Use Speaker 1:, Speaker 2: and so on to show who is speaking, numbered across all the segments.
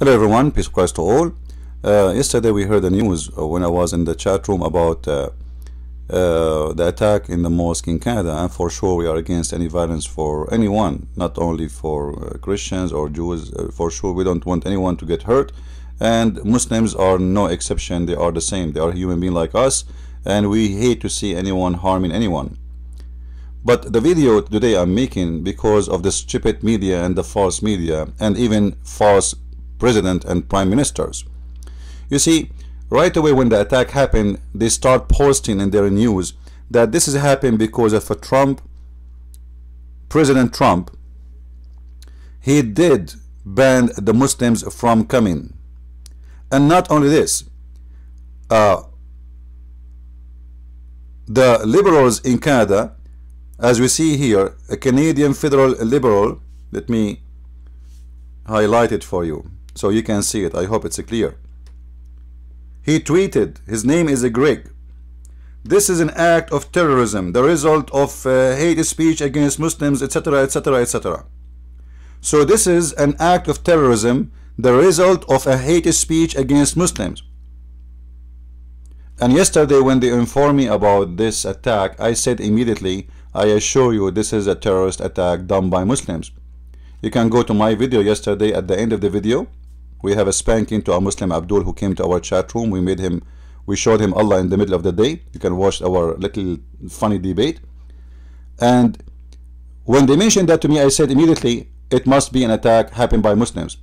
Speaker 1: Hello everyone, peace of Christ to all. Yesterday we heard the news when I was in the chat room about the attack in the mosque in Canada, and for sure we are against any violence for anyone, not only for Christians or Jews. For sure we don't want anyone to get hurt, and Muslims are no exception. They are the same. They are human beings like us, and we hate to see anyone harming anyone. But the video today I'm making because of the stupid media and the false media and even false president and prime ministers. You see, right away when the attack happened, they start posting in their news that this is happening because of a President Trump. He did ban the Muslims from coming. And not only this, the liberals in Canada, as we see here, a Canadian federal liberal, let me highlight it for you so you can see it. I hope it's clear. He tweeted, his name is Greg, "This is an act of terrorism, the result of hate speech against Muslims, etc., etc., etc." So this is an act of terrorism, the result of a hate speech against Muslims. And yesterday when they informed me about this attack, I said immediately, I assure you this is a terrorist attack done by Muslims. You can go to my video yesterday. At the end of the video we have a spanking to a Muslim, Abdul, who came to our chat room. We showed him Allah in the middle of the day. You can watch our little funny debate. And when they mentioned that to me, I said immediately it must be an attack happened by Muslims.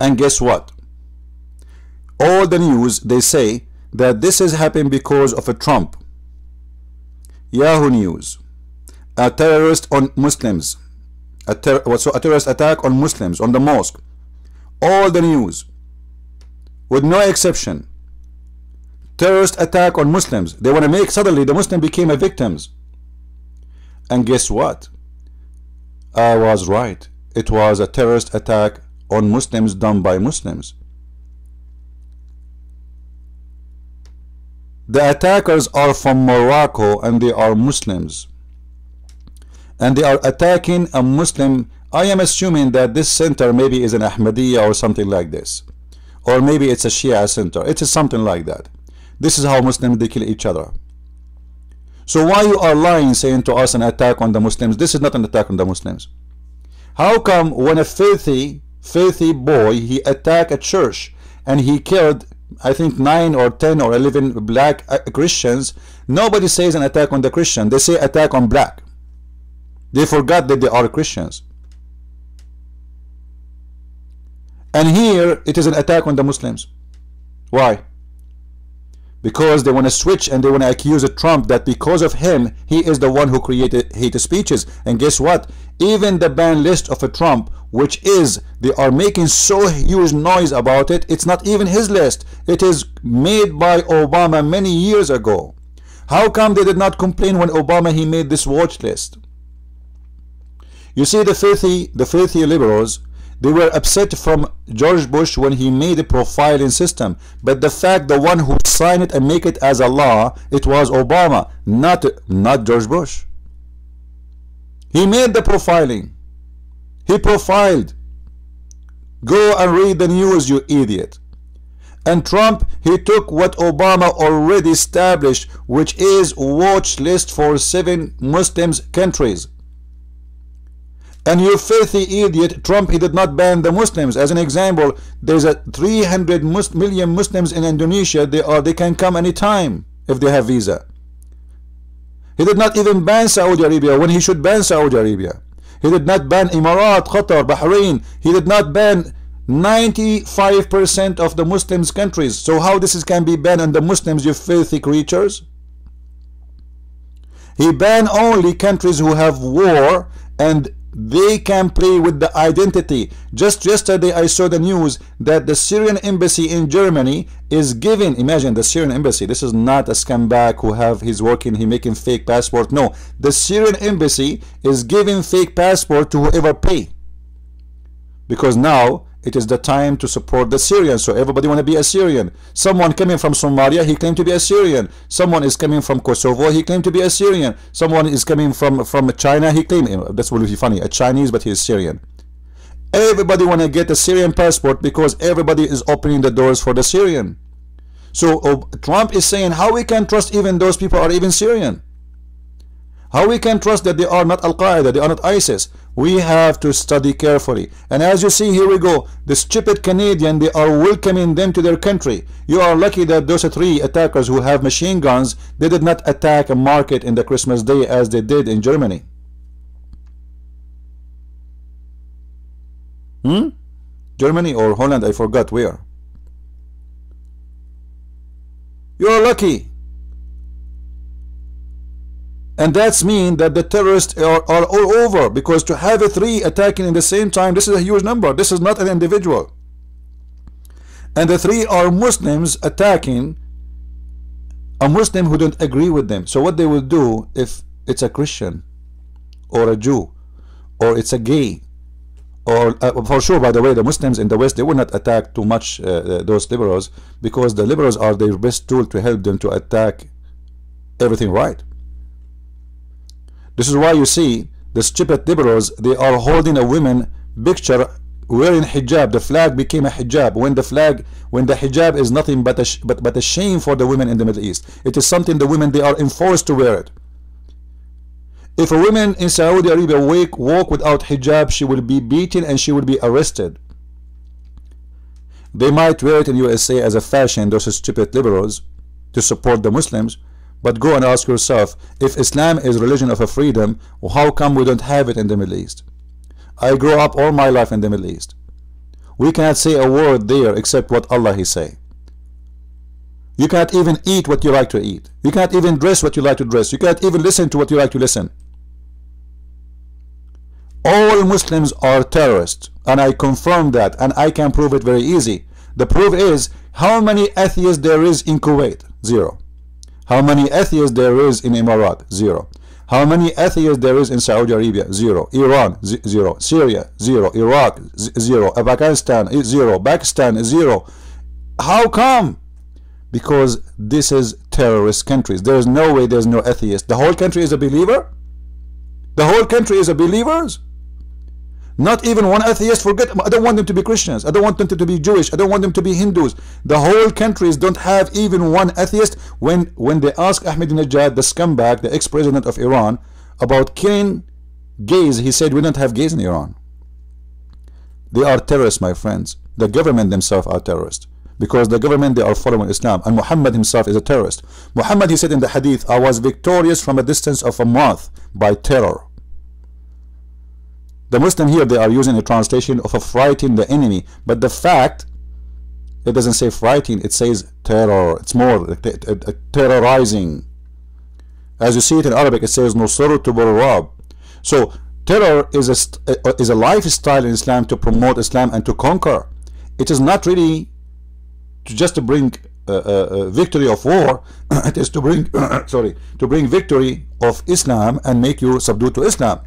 Speaker 1: And guess what? All the news, they say that this has happened because of a Trump. Yahoo News, a terrorist on Muslims, a terrorist attack on Muslims, on the mosque. All the news, with no exception, terrorist attack on Muslims. They want to make suddenly the Muslim became a victims. And guess what? I was right. It was a terrorist attack on Muslims done by Muslims. The attackers are from Morocco and they are Muslims, and they are attacking a Muslim. I am assuming that this center maybe is an Ahmadiyya or something like this, or maybe it's a Shia center. It is something like that. This is how Muslims, they kill each other. So why you are lying, saying to us an attack on the Muslims? This is not an attack on the Muslims. How come when a filthy boy, he attacked a church and he killed, I think 9 or 10 or 11 black Christians, nobody says an attack on the Christian? They say attack on black. They forgot that they are Christians. And here it is an attack on the Muslims. Why? Because they want to switch and they want to accuse Trump that because of him, he is the one who created hate speeches. And guess what? Even the ban list of a Trump, which is, they are making so huge noise about it, it's not even his list. It is made by Obama many years ago. How come they did not complain when Obama, he made this watch list? You see, the filthy liberals, they were upset from George Bush when he made a profiling system, but the fact the one who signed it and make it as a law, it was Obama, not George Bush. He made the profiling. He profiled. Go and read the news, you idiot. And Trump, he took what Obama already established, which is watch list for 7 Muslim countries. And you filthy idiot, Trump, he did not ban the Muslims. As an example, there's a 300 million Muslims in Indonesia. They can come anytime if they have visa. He did not even ban Saudi Arabia when he should ban Saudi Arabia. He did not ban Emirat, Qatar, Bahrain. He did not ban 95% of the Muslims countries. So how this can be banned on the Muslims, you filthy creatures? He banned only countries who have war and they can play with the identity. Just yesterday I saw the news that the Syrian embassy in Germany is giving, imagine the Syrian embassy, this is not a scumbag who he's working, he making fake passport. No, the Syrian embassy is giving fake passport to whoever pay, because now it is the time to support the Syrians. So everybody want to be a Syrian. Someone coming from Somalia, he claimed to be a Syrian. Someone is coming from Kosovo, he claimed to be a Syrian. Someone is coming from China, he claimed, that will be funny, a Chinese, but he is Syrian. Everybody want to get a Syrian passport because everybody is opening the doors for the Syrian. So Trump is saying how we can trust even those people are even Syrian. How we can trust that they are not Al-Qaeda, they are not ISIS? We have to study carefully. And as you see, here we go. The stupid Canadian, they are welcoming them to their country. You are lucky that those 3 attackers who have machine guns, they did not attack a market in the Christmas day as they did in Germany. Germany or Holland, I forgot where. You are lucky. And that's mean that the terrorists are all over, because to have 3 attacking in the same time, this is a huge number. This is not an individual. And the 3 are Muslims attacking a Muslim who don't agree with them. So what they will do if it's a Christian or a Jew or it's a gay or for sure, by the way, the Muslims in the West, they will not attack too much those liberals, because the liberals are their best tool to help them to attack everything right. This is why you see the stupid liberals, they are holding a woman picture wearing hijab. The flag became a hijab when the hijab is nothing but a shame for the women in the Middle East. It is something the women, they are enforced to wear it. If a woman in Saudi Arabia walk without hijab, she will be beaten and she will be arrested. They might wear it in USA as a fashion, those stupid liberals, to support the Muslims. But go and ask yourself, if Islam is religion of a freedom, how come we don't have it in the Middle East? I grew up all my life in the Middle East. We cannot say a word there except what Allah He say. You cannot even eat what you like to eat. You cannot even dress what you like to dress. You cannot even listen to what you like to listen. All Muslims are terrorists, and I confirm that, and I can prove it very easy. The proof is, how many atheists there is in Kuwait? 0. How many atheists there is in Iraq? 0. How many atheists there is in Saudi Arabia? 0. Iran? 0. Syria? 0. Iraq? 0. Afghanistan? 0. Pakistan? 0. How come? Because this is terrorist countries. There is no way there's no atheist. The whole country is a believer? The whole country is a believers? Not even one atheist. Forget, I don't want them to be Christians. I don't want them to be Jewish. I don't want them to be Hindus. The whole countries don't have even one atheist. When they ask Ahmadinejad, the scumbag, the ex-president of Iran, about killing gays, he said we don't have gays in Iran. They are terrorists, my friends. The government themselves are terrorists, because the government, they are following Islam, and Muhammad himself is a terrorist. Muhammad, he said in the hadith, I was victorious from a distance of a month by terror. The Muslim here, they are using a translation of a frighten the enemy, but the fact, it doesn't say frighten, it says terror. It's more terrorizing. As you see it in Arabic, it says nusrtu bil-rab. So terror is a lifestyle in Islam to promote Islam and to conquer. It is not really just to bring victory of war. It is to bring to bring victory of Islam and make you subdue to Islam.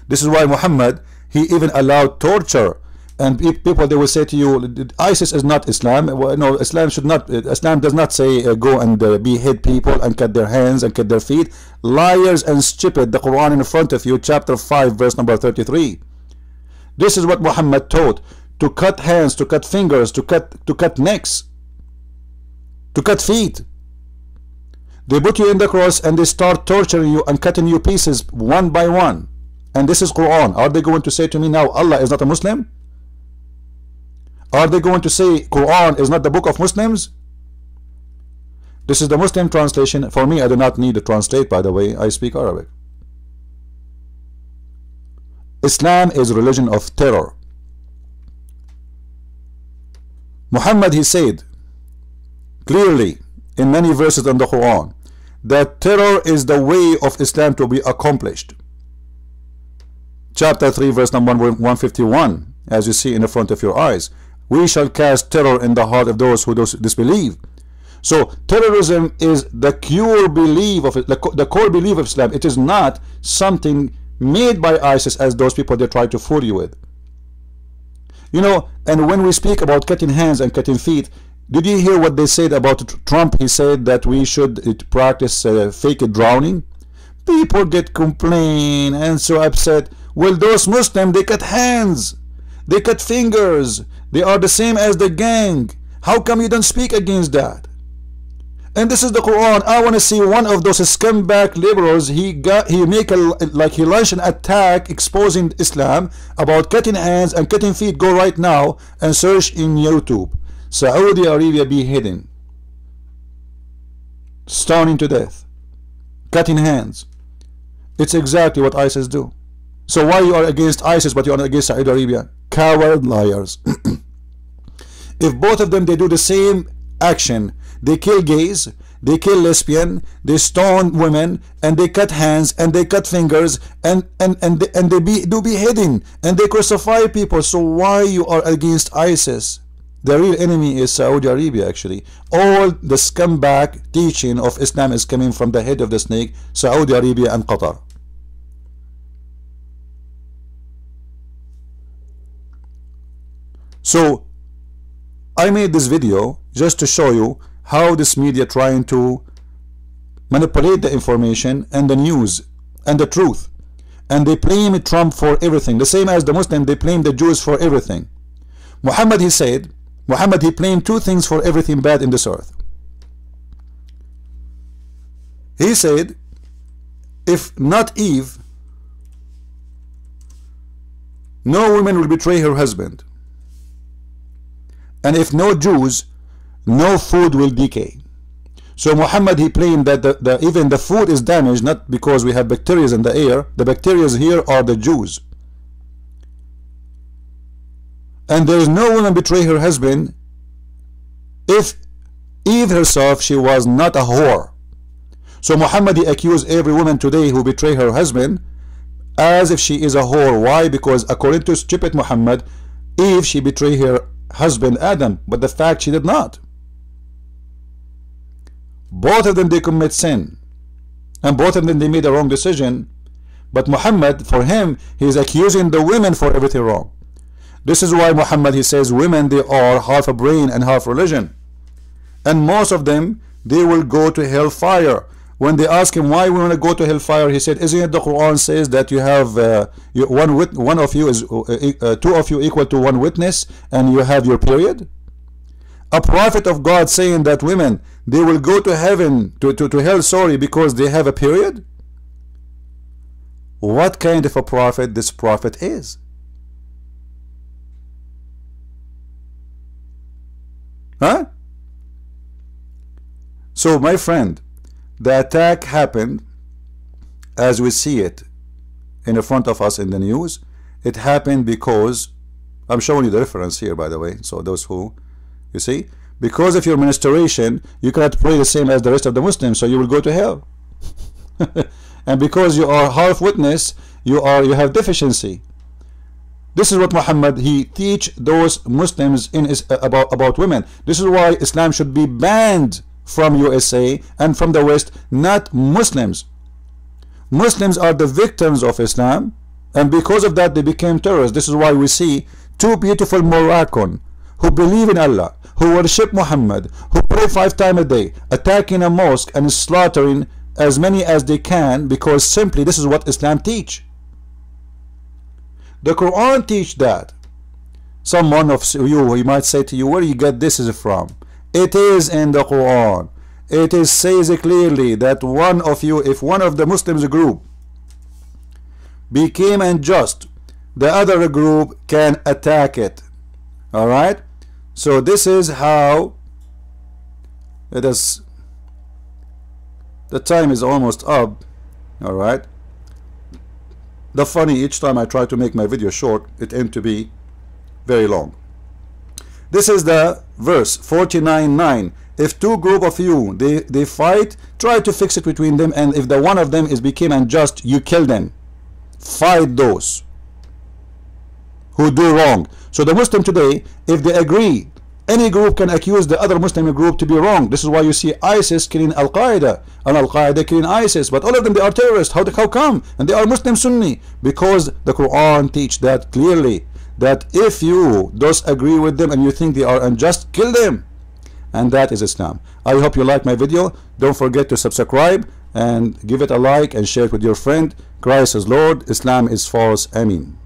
Speaker 1: This is why Muhammad, he even allowed torture, and people, they will say to you, ISIS is not Islam. Well, no, Islam should not. Islam does not say go and behead people and cut their hands and cut their feet. Liars and stupid. The Quran in front of you, chapter 5, verse number 33. This is what Muhammad taught: to cut hands, to cut fingers, to cut necks, to cut feet. They put you in the cross and they start torturing you and cutting you pieces one by one. And this is Quran. Are they going to say to me now Allah is not a Muslim? Are they going to say Quran is not the book of Muslims? This is the Muslim translation. For me, I do not need to translate, by the way. I speak Arabic. Islam is religion of terror. Muhammad, he said clearly in many verses in the Quran that terror is the way of Islam to be accomplished. Chapter 3, verse number 151, as you see in the front of your eyes. We shall cast terror in the heart of those who disbelieve. So terrorism is the core belief of the core belief of Islam. It is not something made by ISIS, as those people they try to fool you with. You know, and when we speak about cutting hands and cutting feet, did you hear what they said about Trump? He said that we should practice fake drowning. People get complain and so upset. Well, those Muslims, they cut hands. They cut fingers. They are the same as the gang. How come you don't speak against that? And this is the Quran. I want to see one of those scumbag liberals. He launched an attack exposing Islam about cutting hands and cutting feet. Go right now and search in YouTube. Saudi Arabia beheading, stoning to death, cutting hands. It's exactly what ISIS do. So why you are against ISIS but you are against Saudi Arabia? Coward liars. If both of them they do the same action, they kill gays, they kill lesbian, they stone women, and they cut hands and they cut fingers, and they do beheading and they crucify people. So why you are against ISIS? The real enemy is Saudi Arabia. Actually, all the scumbag teaching of Islam is coming from the head of the snake, Saudi Arabia and Qatar. So I made this video just to show you how this media trying to manipulate the information and the news and the truth, and they blame Trump for everything, the same as the Muslim they blame the Jews for everything. Muhammad, he said, Muhammad, he blamed two things for everything bad in this earth. He said, if not Eve, no woman will betray her husband, and if no Jews, no food will decay. So Muhammad, he claimed that even the food is damaged, not because we have bacteria in the air. The bacteria here are the Jews. And there is no woman betray her husband if Eve herself, she was not a whore. So Muhammad, he accused every woman today who betray her husband as if she is a whore. Why? Because according to stupid Muhammad, Eve, she betrayed her husband Adam, but the fact she did not. Both of them they commit sin, and both of them they made a wrong decision. But Muhammad, for him, he is accusing the women for everything wrong. This is why Muhammad, he says women, they are half a brain and half religion, and most of them they will go to hellfire. When they ask him why we want to go to hellfire, he said, isn't it the Quran says that you have one of you is two of you equal to one witness, and you have your period? A prophet of God saying that women, they will go to heaven, to hell, sorry, because they have a period? What kind of a prophet this prophet is? Huh? So my friend, the attack happened as we see it in front of us in the news. It happened because, I'm showing you the reference here by the way, so those who, you see, because of your menstruation you cannot pray the same as the rest of the Muslims, so you will go to hell. And because you are half witness, you have deficiency. This is what Muhammad, he teach those Muslims in about women. This is why Islam should be banned from USA and from the West, not Muslims. Muslims are the victims of Islam, and because of that they became terrorists. This is why we see two beautiful Moroccans who believe in Allah, who worship Muhammad, who pray 5 times a day, attacking a mosque and slaughtering as many as they can, because simply this is what Islam teach. The Quran teach that. Someone of you, he might say to you, where you get this is from? It is in the Quran. It is says clearly that one of you, if one of the Muslims group became unjust, the other group can attack it. Alright? So this is how it is. The time is almost up. Alright? The funny, each time I try to make my video short, it ends to be very long. This is the verse 49:9. If two group of you they fight, try to fix it between them, and if the one of them is became unjust, you kill them. Fight those who do wrong. So the Muslim today, if they agree, any group can accuse the other Muslim group to be wrong. This is why you see ISIS killing Al-Qaeda and Al-Qaeda killing ISIS, but all of them they are terrorists. How come? And they are Muslim Sunni, because the Quran teach that clearly, that if you disagree with them and you think they are unjust, kill them. And that is Islam. I hope you like my video. Don't forget to subscribe and give it a like and share it with your friend. Christ is Lord, Islam is false. Ameen.